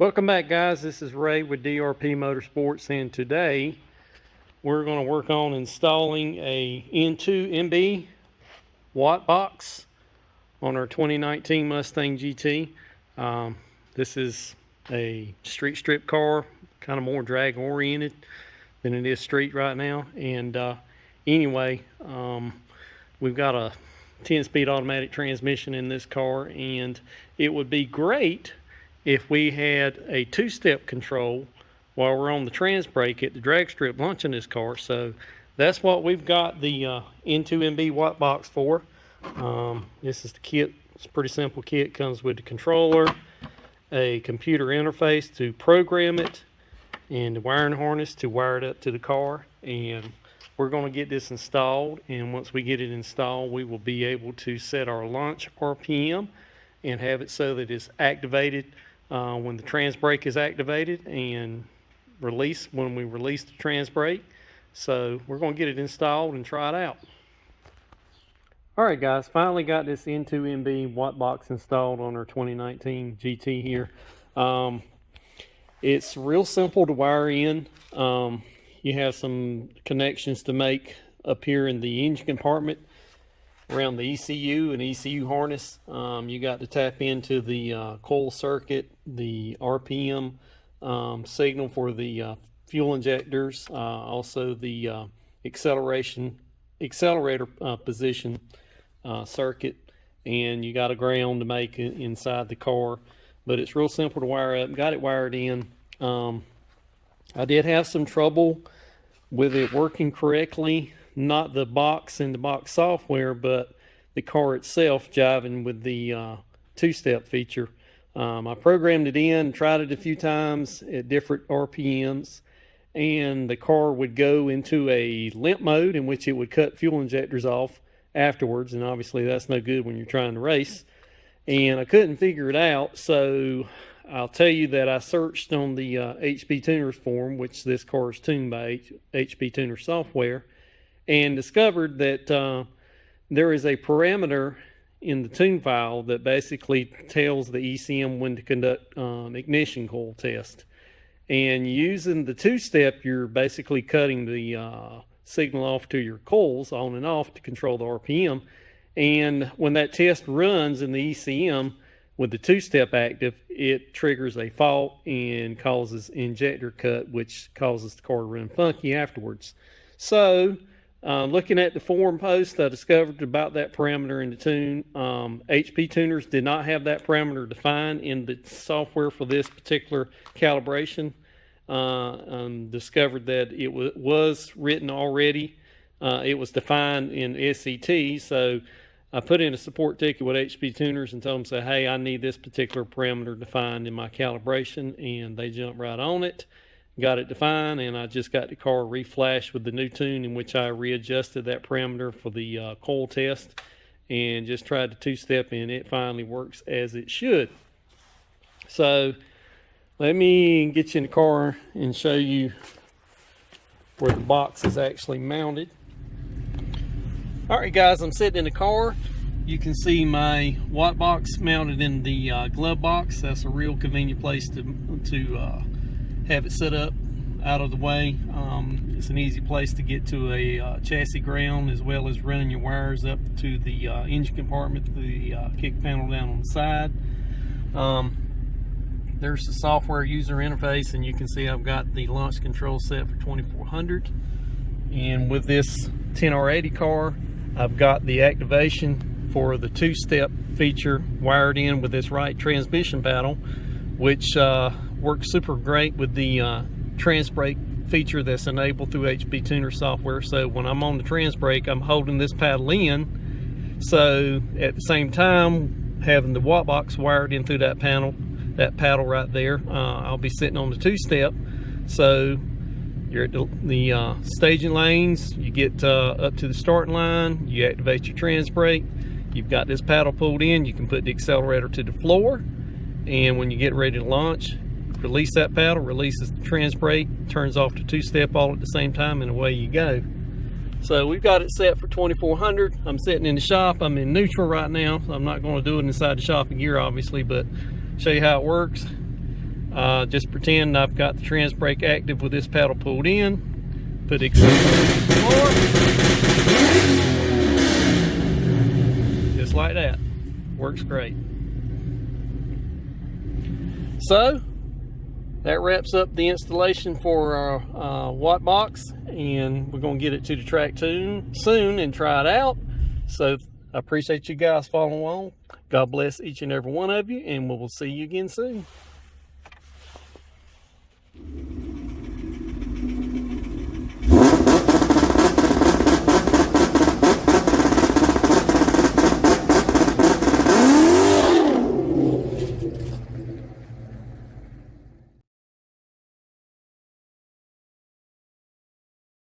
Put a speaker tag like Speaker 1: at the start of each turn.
Speaker 1: Welcome back, guys. This is Ray with DRP Motorsports, and today we're going to work on installing a N2MB WOT box on our 2019 Mustang GT. This is a street strip car, kind of more drag oriented than it is street right now. And anyway, we've got a 10-speed automatic transmission in this car, and it would be great if we had a two-step control while we're on the Transbrake at the drag strip launching this car. So that's what we've got the N2MB WOT box for. This is the kit. It's a pretty simple kit. Comes with the controller, a computer interface to program it, and the wiring harness to wire it up to the car. And we're going to get this installed, and once we get it installed, we will be able to set our launch RPM and have it so that it's activated when the Transbrake is activated, and release when we release the Transbrake. So we're going to get it installed and try it out. Alright guys, finally got this N2MB WOT box installed on our 2019 GT here. It's real simple to wire in. You have some connections to make up here in the engine compartment around the ECU and ECU harness. You got to tap into the coil circuit, the RPM signal for the fuel injectors, also the accelerator position circuit, and you got a ground to make inside the car. But it's real simple to wire up. Got it wired in. I did have some trouble with it working correctly. Not the box and the box software, but the car itself jiving with the two-step feature. I programmed it in, tried it a few times at different RPMs, and the car would go into a limp mode in which it would cut fuel injectors off afterwards, and obviously that's no good when you're trying to race. And I couldn't figure it out, so I'll tell you that I searched on the HP Tuners forum, which this car is tuned by HP Tuner software, and discovered that there is a parameter in the tune file that basically tells the ECM when to conduct ignition coil test. And using the two-step, you're basically cutting the signal off to your coils on and off to control the RPM. And when that test runs in the ECM with the two-step active, it triggers a fault and causes injector cut, which causes the car to run funky afterwards. So looking at the forum post, I discovered about that parameter in the tune. HP Tuners did not have that parameter defined in the software for this particular calibration. Discovered that it was written already. It was defined in SCT, so I put in a support ticket with HP Tuners and told them, say, hey, I need this particular parameter defined in my calibration, and they jumped right on it. Got it defined, and I just got the car reflashed with the new tune in which I readjusted that parameter for the coil test and just tried to two-step, and it finally works as it should. So let me get you in the car and show you where the box is actually mounted. Alright guys, I'm sitting in the car. You can see my WOT box mounted in the glove box. That's a real convenient place to have it set up out of the way. It's an easy place to get to a chassis ground, as well as running your wires up to the engine compartment, the kick panel down on the side. There's the software user interface, and you can see I've got the launch control set for 2400. And with this 10R80 car, I've got the activation for the two-step feature wired in with this right transmission paddle, which works super great with the Transbrake feature that's enabled through HP Tuner software. So when I'm on the Transbrake, I'm holding this paddle in. So at the same time, having the WOT box wired in through that paddle right there, I'll be sitting on the two-step. So you're at the staging lanes, you get up to the starting line, you activate your Transbrake, you've got this paddle pulled in, you can put the accelerator to the floor, and when you get ready to launch, release that paddle, releases the Transbrake, turns off the two-step all at the same time, and away you go. So we've got it set for 2400. I'm sitting in the shop. I'm in neutral right now. So I'm not going to do it inside the shop of gear, obviously, but show you how it works. Just pretend I've got the Transbrake active with this paddle pulled in. Put accelerator on the floor. Just like that. Works great. So that wraps up the installation for our Watt box, and we're going to get it to the track soon and try it out. So I appreciate you guys following along. God bless each and every one of you, and we will see you again soon.